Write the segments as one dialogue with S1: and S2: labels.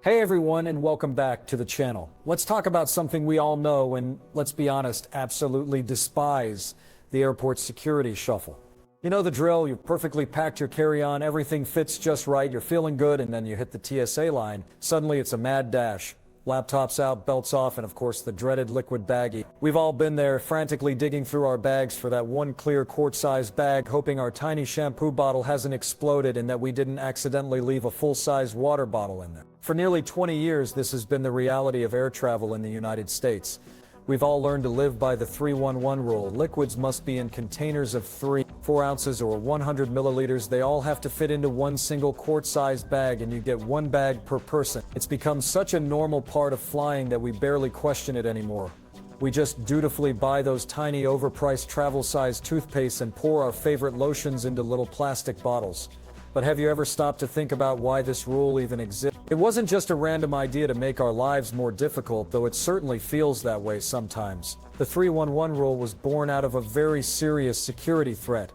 S1: Hey everyone, and welcome back to the channel. Let's talk about something we all know and, let's be honest, absolutely despise: the airport security shuffle. You know the drill. You've perfectly packed your carry-on, everything fits just right, you're feeling good, and then you hit the TSA line. Suddenly it's a mad dash. Laptops out, belts off, and of course the dreaded liquid baggie. We've all been there, frantically digging through our bags for that one clear quart-sized bag, hoping our tiny shampoo bottle hasn't exploded and that we didn't accidentally leave a full-size water bottle in there. For nearly 20 years, this has been the reality of air travel in the United States. We've all learned to live by the 3-1-1 rule. Liquids must be in containers of 4 ounces or 100 milliliters. They all have to fit into one single quart-sized bag, and you get one bag per person. It's become such a normal part of flying that we barely question it anymore. We just dutifully buy those tiny overpriced travel-sized toothpastes and pour our favorite lotions into little plastic bottles. But have you ever stopped to think about why this rule even exists? It wasn't just a random idea to make our lives more difficult, though it certainly feels that way sometimes. The 3-1-1 rule was born out of a very serious security threat.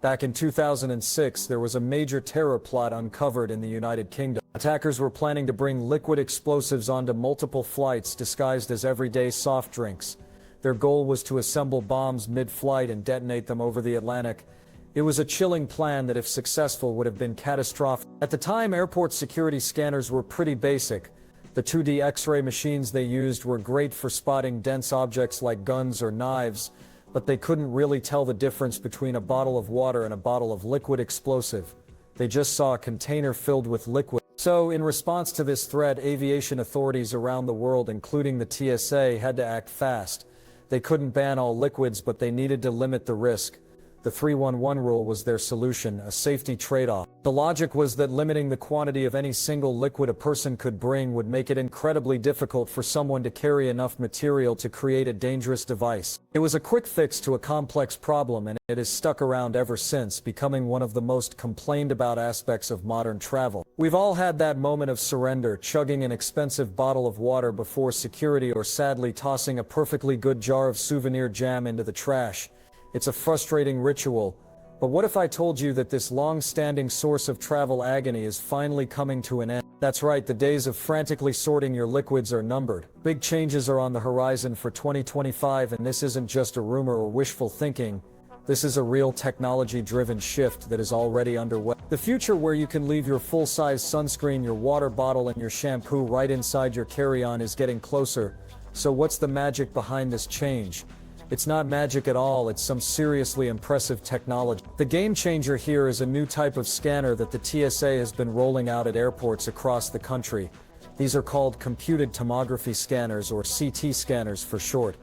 S1: Back in 2006, there was a major terror plot uncovered in the United Kingdom. Attackers were planning to bring liquid explosives onto multiple flights disguised as everyday soft drinks. Their goal was to assemble bombs mid-flight and detonate them over the Atlantic. It was a chilling plan that, if successful, would have been catastrophic. At the time, airport security scanners were pretty basic. The 2D X-ray machines they used were great for spotting dense objects like guns or knives, but they couldn't really tell the difference between a bottle of water and a bottle of liquid explosive. They just saw a container filled with liquid. So, in response to this threat, aviation authorities around the world, including the TSA, had to act fast. They couldn't ban all liquids, but they needed to limit the risk. The 3-1-1 rule was their solution, a safety trade-off. The logic was that limiting the quantity of any single liquid a person could bring would make it incredibly difficult for someone to carry enough material to create a dangerous device. It was a quick fix to a complex problem, and it has stuck around ever since, becoming one of the most complained about aspects of modern travel. We've all had that moment of surrender, chugging an expensive bottle of water before security, or sadly tossing a perfectly good jar of souvenir jam into the trash. It's a frustrating ritual, but what if I told you that this long-standing source of travel agony is finally coming to an end? That's right, the days of frantically sorting your liquids are numbered. Big changes are on the horizon for 2025, and this isn't just a rumor or wishful thinking. This is a real technology-driven shift that is already underway. The future where you can leave your full-size sunscreen, your water bottle, and your shampoo right inside your carry-on is getting closer. So what's the magic behind this change? It's not magic at all, it's some seriously impressive technology. The game changer here is a new type of scanner that the TSA has been rolling out at airports across the country. These are called computed tomography scanners, or CT scanners for short.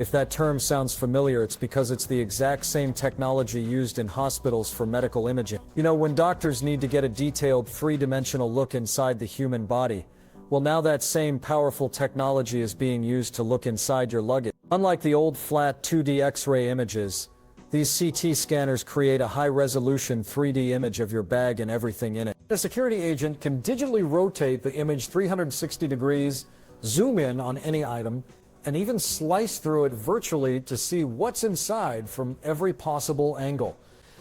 S1: If that term sounds familiar, it's because it's the exact same technology used in hospitals for medical imaging. You know, when doctors need to get a detailed three-dimensional look inside the human body, well, now that same powerful technology is being used to look inside your luggage. Unlike the old flat 2D X-ray images, these CT scanners create a high-resolution 3D image of your bag and everything in it. A security agent can digitally rotate the image 360 degrees, zoom in on any item, and even slice through it virtually to see what's inside from every possible angle.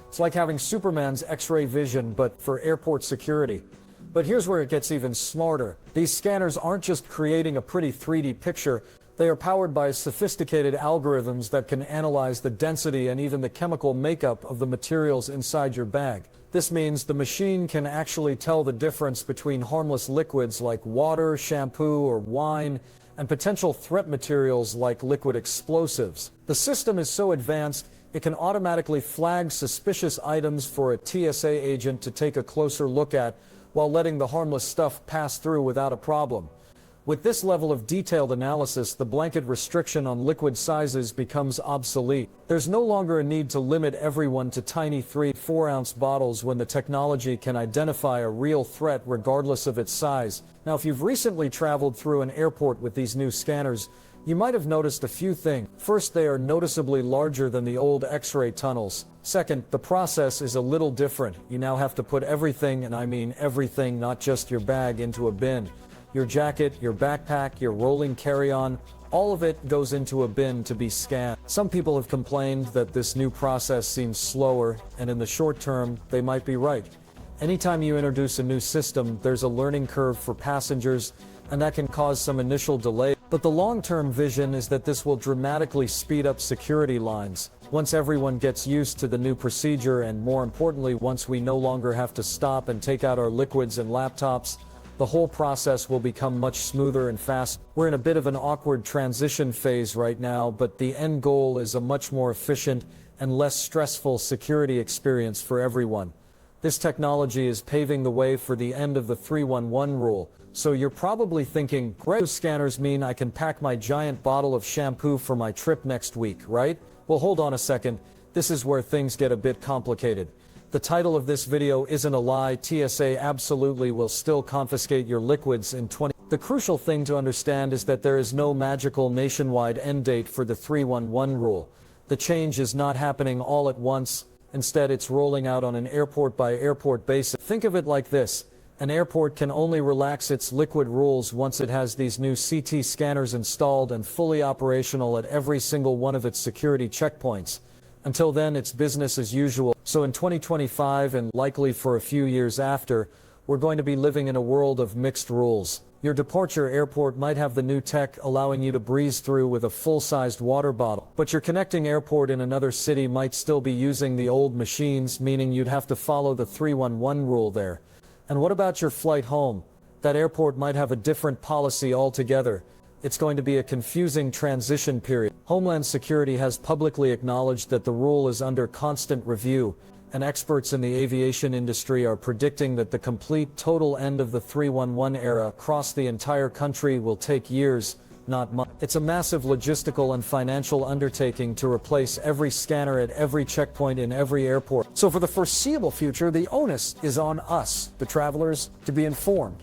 S1: It's like having Superman's X-ray vision, but for airport security. But here's where it gets even smarter. These scanners aren't just creating a pretty 3D picture. They are powered by sophisticated algorithms that can analyze the density and even the chemical makeup of the materials inside your bag. This means the machine can actually tell the difference between harmless liquids like water, shampoo, or wine, and potential threat materials like liquid explosives. The system is so advanced, it can automatically flag suspicious items for a TSA agent to take a closer look at, while letting the harmless stuff pass through without a problem. With this level of detailed analysis, the blanket restriction on liquid sizes becomes obsolete. There's no longer a need to limit everyone to tiny 3-4 ounce bottles when the technology can identify a real threat regardless of its size. Now, if you've recently traveled through an airport with these new scanners, you might have noticed a few things. First, they are noticeably larger than the old X-ray tunnels. Second, the process is a little different. You now have to put everything, and I mean everything, not just your bag, into a bin. Your jacket, your backpack, your rolling carry-on, all of it goes into a bin to be scanned. Some people have complained that this new process seems slower, and in the short term, they might be right. Anytime you introduce a new system, there's a learning curve for passengers, and that can cause some initial delay. But the long-term vision is that this will dramatically speed up security lines. Once everyone gets used to the new procedure, and more importantly, once we no longer have to stop and take out our liquids and laptops, the whole process will become much smoother and fast. We're in a bit of an awkward transition phase right now, but the end goal is a much more efficient and less stressful security experience for everyone. This technology is paving the way for the end of the 311 rule. So you're probably thinking, great, scanners mean I can pack my giant bottle of shampoo for my trip next week, right? Well, hold on a second. This is where things get a bit complicated. The title of this video isn't a lie. TSA absolutely will still confiscate your liquids in 20. The crucial thing to understand is that there is no magical nationwide end date for the 311 rule. The change is not happening all at once. Instead, it's rolling out on an airport-by-airport basis. Think of it like this. An airport can only relax its liquid rules once it has these new CT scanners installed and fully operational at every single one of its security checkpoints. Until then, it's business as usual. So in 2025, and likely for a few years after, we're going to be living in a world of mixed rules. Your departure airport might have the new tech allowing you to breeze through with a full-sized water bottle, but your connecting airport in another city might still be using the old machines, meaning you'd have to follow the 311 rule there. And what about your flight home? That airport might have a different policy altogether. It's going to be a confusing transition period. Homeland Security has publicly acknowledged that the rule is under constant review, and experts in the aviation industry are predicting that the complete total end of the 311 era across the entire country will take years, not months. It's a massive logistical and financial undertaking to replace every scanner at every checkpoint in every airport. So for the foreseeable future, the onus is on us, the travelers, to be informed.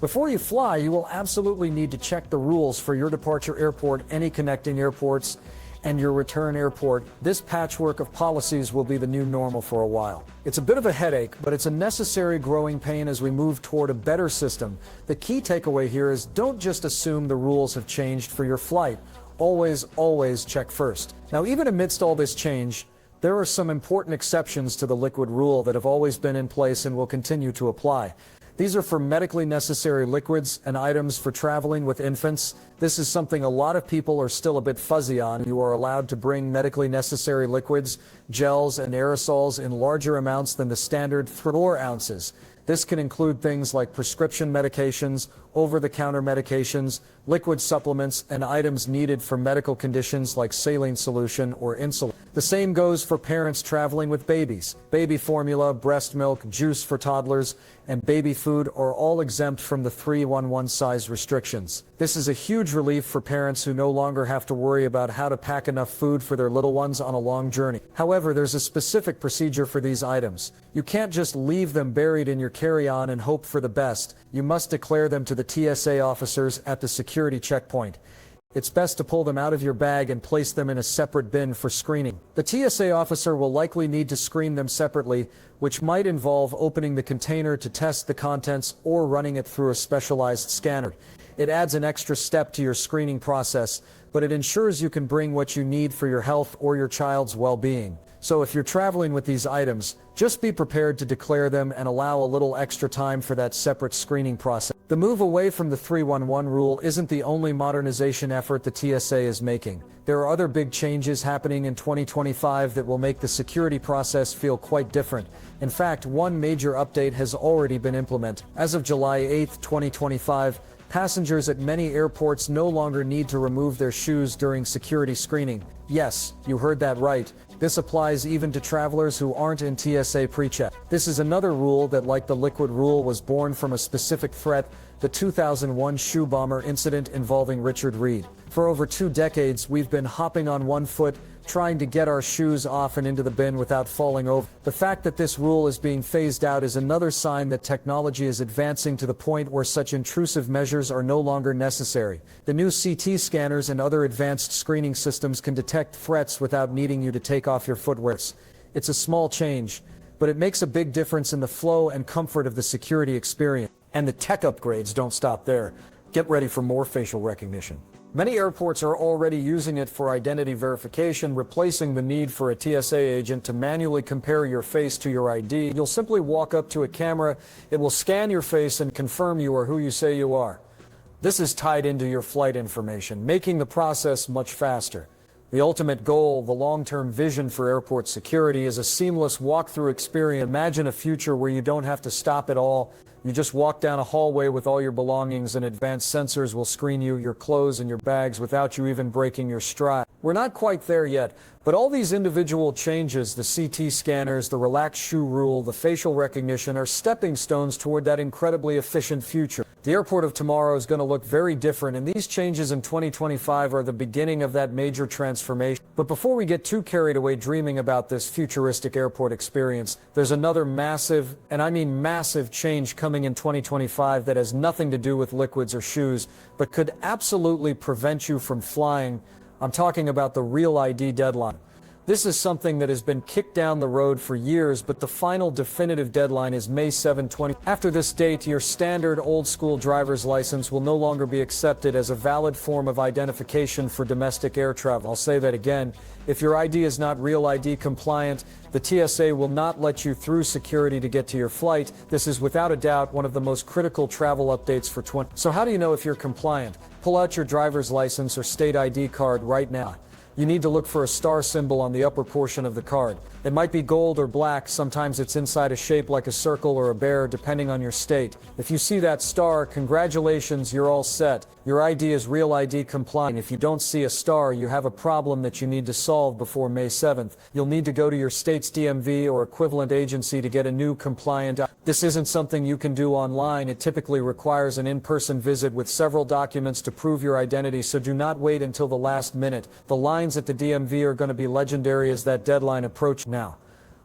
S1: Before you fly, you will absolutely need to check the rules for your departure airport, any connecting airports, and your return airport. This patchwork of policies will be the new normal for a while. It's a bit of a headache, but it's a necessary growing pain as we move toward a better system. The key takeaway here is don't just assume the rules have changed for your flight. Always check first. Now, even amidst all this change, there are some important exceptions to the liquid rule that have always been in place and will continue to apply. These are for medically necessary liquids and items for traveling with infants. This is something a lot of people are still a bit fuzzy on. You are allowed to bring medically necessary liquids, gels, and aerosols in larger amounts than the standard 4 ounces. This can include things like prescription medications, over-the-counter medications, liquid supplements, and items needed for medical conditions like saline solution or insulin. The same goes for parents traveling with babies. Baby formula, breast milk, juice for toddlers, and baby food are all exempt from the 311 size restrictions. This is a huge relief for parents who no longer have to worry about how to pack enough food for their little ones on a long journey. However, there's a specific procedure for these items. You can't just leave them buried in your carry-on and hope for the best. You must declare them to the TSA officers at the security checkpoint. It's best to pull them out of your bag and place them in a separate bin for screening. The TSA officer will likely need to screen them separately, which might involve opening the container to test the contents or running it through a specialized scanner. It adds an extra step to your screening process, but it ensures you can bring what you need for your health or your child's well-being. So if you're traveling with these items, just be prepared to declare them and allow a little extra time for that separate screening process. The move away from the 311 rule isn't the only modernization effort the TSA is making. There are other big changes happening in 2025 that will make the security process feel quite different. In fact, one major update has already been implemented. As of July 8, 2025, passengers at many airports no longer need to remove their shoes during security screening. Yes, you heard that right. This applies even to travelers who aren't in TSA PreCheck. This is another rule that, like the liquid rule, was born from a specific threat, the 2001 shoe bomber incident involving Richard Reed. For over 2 decades, we've been hopping on one foot, trying to get our shoes off and into the bin without falling over. The fact that this rule is being phased out is another sign that technology is advancing to the point where such intrusive measures are no longer necessary. The new CT scanners and other advanced screening systems can detect threats without needing you to take off your footwear. It's a small change, but it makes a big difference in the flow and comfort of the security experience. And the tech upgrades don't stop there. Get ready for more facial recognition. Many airports are already using it for identity verification, replacing the need for a TSA agent to manually compare your face to your ID. You'll simply walk up to a camera, it will scan your face and confirm you are who you say you are. This is tied into your flight information, making the process much faster. The ultimate goal, the long-term vision for airport security, is a seamless walk-through experience. Imagine a future where you don't have to stop at all. You just walk down a hallway with all your belongings and advanced sensors will screen you, your clothes and your bags without you even breaking your stride. We're not quite there yet, but all these individual changes, the CT scanners, the relaxed shoe rule, the facial recognition, are stepping stones toward that incredibly efficient future. The airport of tomorrow is going to look very different, and these changes in 2025 are the beginning of that major transformation. But before we get too carried away dreaming about this futuristic airport experience, there's another massive, and I mean massive, change coming in 2025 that has nothing to do with liquids or shoes, but could absolutely prevent you from flying. I'm talking about the Real ID deadline. This is something that has been kicked down the road for years, but the final definitive deadline is May 7, 2020. After this date, your standard old-school driver's license will no longer be accepted as a valid form of identification for domestic air travel. I'll say that again. If your ID is not Real ID compliant, the TSA will not let you through security to get to your flight. This is without a doubt one of the most critical travel updates for 2020. So how do you know if you're compliant? Pull out your driver's license or state ID card right now. You need to look for a star symbol on the upper portion of the card. It might be gold or black, sometimes it's inside a shape like a circle or a bear, depending on your state. If you see that star, congratulations, you're all set. Your ID is Real ID compliant. If you don't see a star, you have a problem that you need to solve before May 7th. You'll need to go to your state's DMV or equivalent agency to get a new compliant. This isn't something you can do online. It typically requires an in-person visit with several documents to prove your identity, so do not wait until the last minute. The lines at the DMV are going to be legendary as that deadline approaches. Now,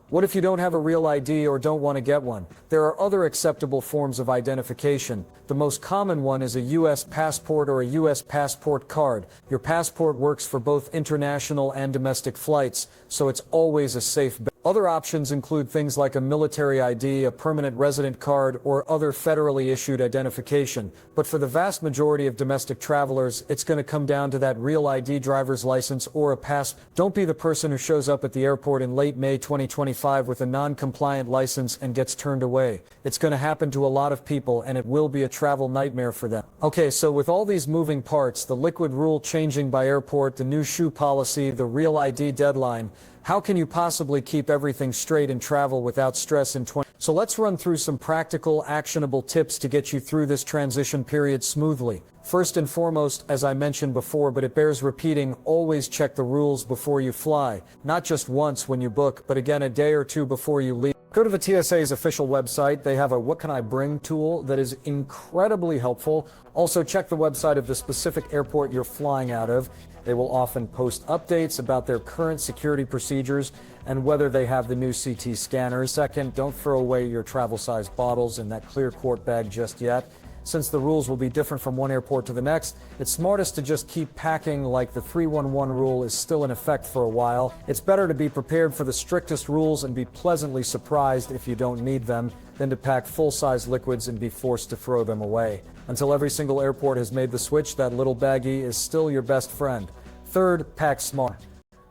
S1: what if you don't have a Real ID or don't want to get one? There are other acceptable forms of identification. The most common one is a U.S. passport or a U.S. passport card. Your passport works for both international and domestic flights, so it's always a safe bet. Other options include things like a military ID, a permanent resident card, or other federally issued identification. But for the vast majority of domestic travelers, it's going to come down to that Real ID driver's license or a pass. Don't be the person who shows up at the airport in late May 2025 with a non-compliant license and gets turned away. It's going to happen to a lot of people, and it will be a travel nightmare for them. Okay, so with all these moving parts, the liquid rule changing by airport, the new shoe policy, the Real ID deadline, how can you possibly keep everything straight in travel without stress in 2020? So let's run through some practical, actionable tips to get you through this transition period smoothly. First and foremost, as I mentioned before, but it bears repeating, always check the rules before you fly. Not just once when you book, but again a day or two before you leave. Go to the TSA's official website. They have a What Can I Bring tool that is incredibly helpful. Also check the website of the specific airport you're flying out of. They will often post updates about their current security procedures and whether they have the new CT scanners. Second, don't throw away your travel-sized bottles in that clear quart bag just yet. Since the rules will be different from one airport to the next, it's smartest to just keep packing like the 311 rule is still in effect for a while. It's better to be prepared for the strictest rules and be pleasantly surprised if you don't need them than to pack full-size liquids and be forced to throw them away. Until every single airport has made the switch, that little baggie is still your best friend. Third, pack smart.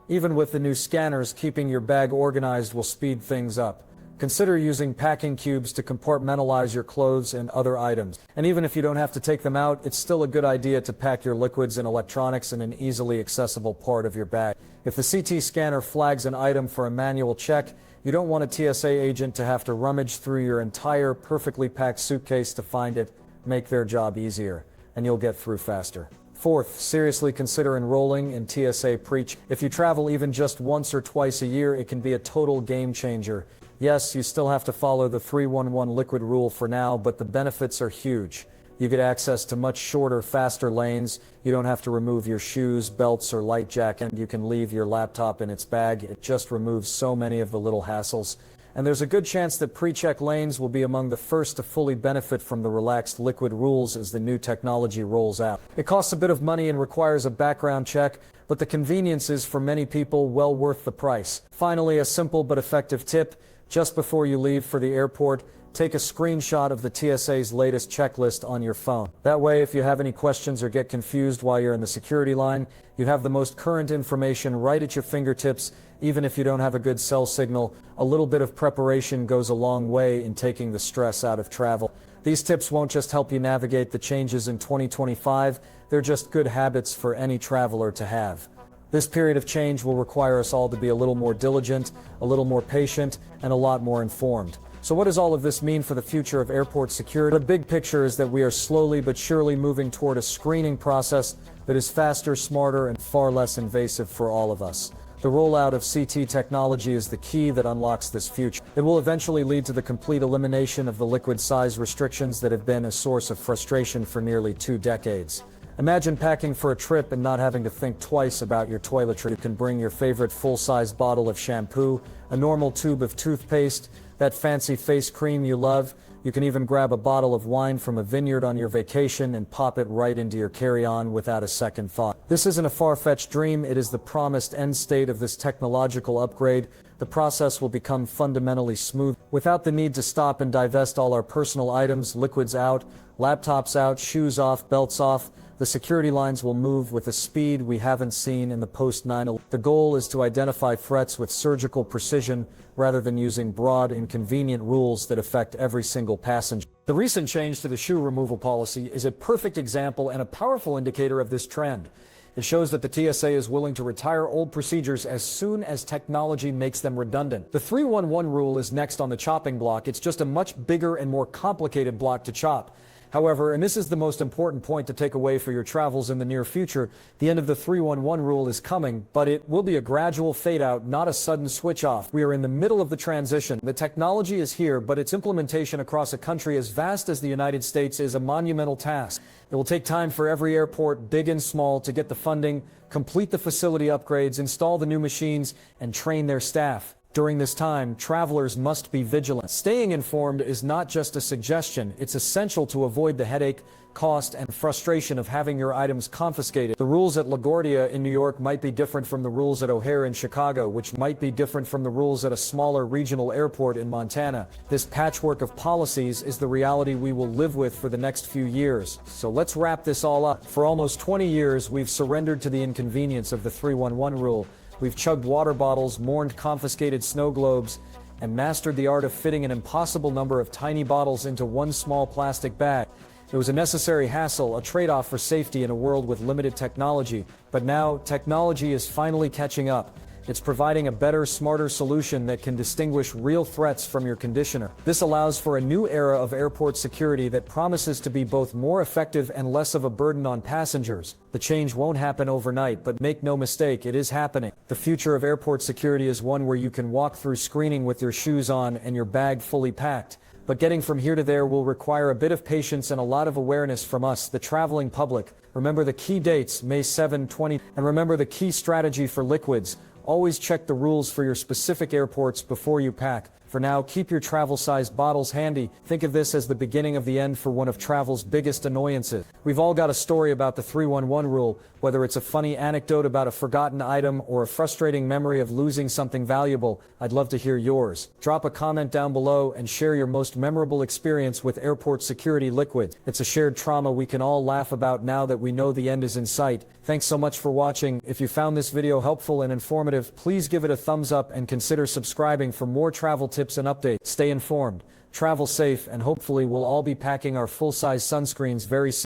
S1: Even with the new scanners, keeping your bag organized will speed things up. Consider using packing cubes to compartmentalize your clothes and other items. And even if you don't have to take them out, it's still a good idea to pack your liquids and electronics in an easily accessible part of your bag. If the CT scanner flags an item for a manual check, you don't want a TSA agent to have to rummage through your entire perfectly packed suitcase to find it. Make their job easier, and you'll get through faster. Fourth, seriously consider enrolling in TSA PreCheck. If you travel even just once or twice a year, it can be a total game changer. Yes, you still have to follow the 311 liquid rule for now, but the benefits are huge. You get access to much shorter, faster lanes. You don't have to remove your shoes, belts, or light jacket. You can leave your laptop in its bag. It just removes so many of the little hassles. And there's a good chance that PreCheck lanes will be among the first to fully benefit from the relaxed liquid rules as the new technology rolls out. It costs a bit of money and requires a background check, but the convenience is for many people well worth the price. Finally, a simple but effective tip: Just before you leave for the airport, take a screenshot of the TSA's latest checklist on your phone. That way, if you have any questions or get confused while you're in the security line, you have the most current information right at your fingertips. Even if you don't have a good cell signal, a little bit of preparation goes a long way in taking the stress out of travel. These tips won't just help you navigate the changes in 2025, they're just good habits for any traveler to have. This period of change will require us all to be a little more diligent, a little more patient, and a lot more informed. So what does all of this mean for the future of airport security? The big picture is that we are slowly but surely moving toward a screening process that is faster, smarter, and far less invasive for all of us. The rollout of CT technology is the key that unlocks this future. It will eventually lead to the complete elimination of the liquid size restrictions that have been a source of frustration for nearly 2 decades. Imagine packing for a trip and not having to think twice about your toiletry. You can bring your favorite full-size bottle of shampoo, a normal tube of toothpaste, that fancy face cream you love. You can even grab a bottle of wine from a vineyard on your vacation and pop it right into your carry-on without a second thought. This isn't a far-fetched dream, it is the promised end state of this technological upgrade. The process will become fundamentally smooth, without the need to stop and divest all our personal items, liquids out, laptops out, shoes off, belts off. The security lines will move with a speed we haven't seen in the post-9/11. The goal is to identify threats with surgical precision rather than using broad, inconvenient rules that affect every single passenger. The recent change to the shoe removal policy is a perfect example and a powerful indicator of this trend. It shows that the TSA is willing to retire old procedures as soon as technology makes them redundant. The 311 rule is next on the chopping block. It's just a much bigger and more complicated block to chop. However, and this is the most important point to take away for your travels in the near future, the end of the 311 rule is coming, but it will be a gradual fade out, not a sudden switch off. We are in the middle of the transition. The technology is here, but its implementation across a country as vast as the United States is a monumental task. It will take time for every airport, big and small, to get the funding, complete the facility upgrades, install the new machines, and train their staff. During this time, travelers must be vigilant. Staying informed is not just a suggestion, it's essential to avoid the headache, cost, and frustration of having your items confiscated. The rules at LaGuardia in New York might be different from the rules at O'Hare in Chicago, which might be different from the rules at a smaller regional airport in Montana. This patchwork of policies is the reality we will live with for the next few years. So let's wrap this all up. For almost 20 years, we've surrendered to the inconvenience of the 311 rule. We've chugged water bottles, mourned confiscated snow globes, and mastered the art of fitting an impossible number of tiny bottles into one small plastic bag. It was a necessary hassle, a trade-off for safety in a world with limited technology. But now, technology is finally catching up. It's providing a better, smarter solution that can distinguish real threats from your conditioner. This allows for a new era of airport security that promises to be both more effective and less of a burden on passengers. The change won't happen overnight, but make no mistake, it is happening. The future of airport security is one where you can walk through screening with your shoes on and your bag fully packed. But getting from here to there will require a bit of patience and a lot of awareness from us, the traveling public. Remember the key dates, May 7, 20, and remember the key strategy for liquids. Always check the rules for your specific airports before you pack. For now, keep your travel-sized bottles handy. Think of this as the beginning of the end for one of travel's biggest annoyances. We've all got a story about the 311 rule, whether it's a funny anecdote about a forgotten item or a frustrating memory of losing something valuable. I'd love to hear yours. Drop a comment down below and share your most memorable experience with airport security liquids. It's a shared trauma we can all laugh about now that we know the end is in sight. Thanks so much for watching. If you found this video helpful and informative, please give it a thumbs up and consider subscribing for more travel tips and updates. Stay informed, travel safe, and hopefully we'll all be packing our full-size sunscreens very soon.